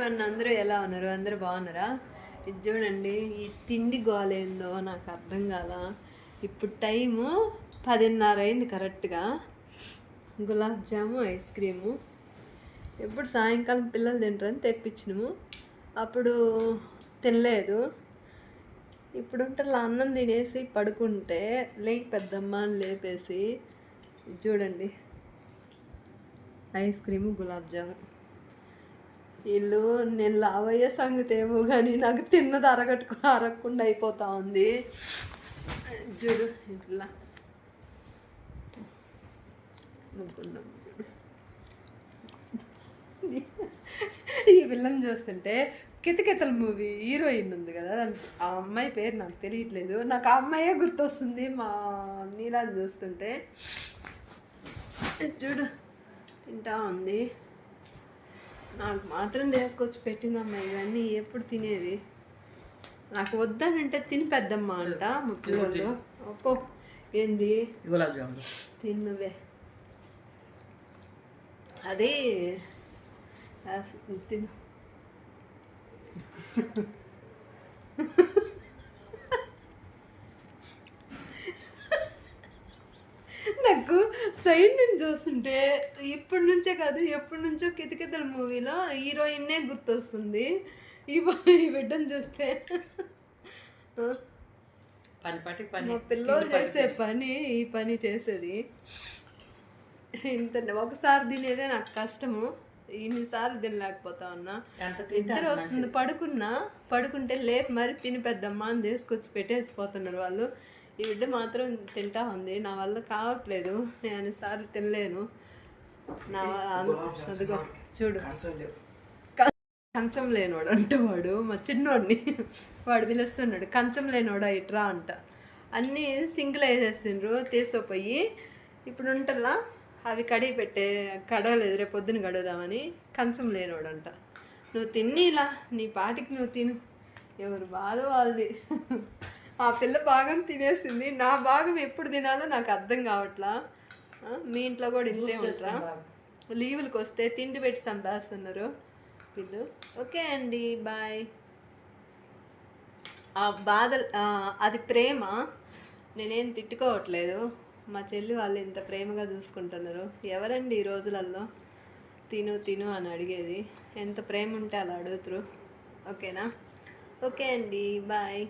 అందరూ ఎలా ఉన్నారు? అందరూ బాగున్నారా? ఇది చూడండి, ఈ తిండి గోలేందో నాకు అర్థం కాల. ఇప్పుడు టైము 10:30 అయింది కరెక్ట్గా. గులాబ్ జాము ఐస్ క్రీము ఎప్పుడు సాయంకాలం పిల్లలు తింటారని తెప్పించినాము. అప్పుడు తినలేదు. ఇప్పుడు అన్నం తినేసి పడుకుంటే పెద్దమ్మ అని లేపేసి చూడండి ఐస్ క్రీము గులాబ్ జాము. వీళ్ళు నేను లావయ్యే సంగతి ఏమో కానీ నాకు తిన్నది అరగకుండా అయిపోతా ఉంది. చూడు ఇట్లా చూడు, ఈ పిల్లని చూస్తుంటే కితకితల మూవీ హీరోయిన్ ఉంది కదా, ఆ అమ్మాయి పేరు నాకు తెలియట్లేదు. నాకు ఆ అమ్మాయే గుర్తొస్తుంది మా నీలాని చూస్తుంటే. చూడు తింటా ఉంది. నాకు మాత్రం తీసుకొచ్చి పెట్టిందమ్మా ఇవన్నీ ఎప్పుడు తినేది. నాకు వద్దనంటే తిని పెద్దమ్మ అంట మా పిల్లలు. ఒక్కో ఏంది గులాబ్ జామున్ తిన్నువే అది తిను. నాకు సైడ్ నుంచి చూస్తుంటే ఇప్పటి నుంచే కాదు ఎప్పటి నుంచో కితకితల మూవీలో హీరోయిన్నే గుర్తొస్తుంది. ఈ బిడ్డను చూస్తే మా పిల్లలు చేసే ఈ పని చేసేది ఇంత. ఒకసారి తినేదే నాకు కష్టము, ఇన్నిసార్లు తినలేకపోతా ఉన్నా. ఇద్దరు వస్తుంది. పడుకుంటే లేపు మరి తిని పెద్దమ్మ అని తీసుకొచ్చి పెట్టేసిపోతున్నారు వాళ్ళు. ఈ బిడ్డ మాత్రం తింటా ఉంది. నా వల్ల కావట్లేదు, నేను అన్నిసార్లు తినలేను. నా అదిగో చూడు, కంచం లేనోడు అంట వాడు. మా చిన్నోడిని వాడు పిలుస్తున్నాడు, కంచం లేనోడా ఇట్రా అంట. అన్నీ సింగిల్ వేసేసిండ్రు తీసుకోపోయి. ఇప్పుడు ఉంటల్లా అవి కడిగి కడగలేదు, రేపు పొద్దున కడుగుదామని. కంచం లేనోడంట. నువ్వు తిని ఇలా నీ పాటికి నువ్వు తిను, ఎవరు బాధ వాళ్ళది. ఆ పిల్ల భాగం తినేసింది, నా భాగం ఎప్పుడు తినాలో నాకు అర్థం కావట్లా. మీ ఇంట్లో కూడా ఇంతే ఉంటారా? లీవులకు వస్తే తిండి పెట్టి చంపేస్తున్నారు వీళ్ళు. ఓకే అండి, బాయ్. ఆ బాధ అది ప్రేమ, నేనేం తిట్టుకోవట్లేదు. మా చెల్లి వాళ్ళు ఇంత ప్రేమగా చూసుకుంటున్నారు. ఎవరండి ఈ రోజులలో తిను అని అడిగేది? ఎంత ప్రేమ ఉంటే అలా అడుగుతారు. ఓకేనా? ఓకే అండి, బాయ్.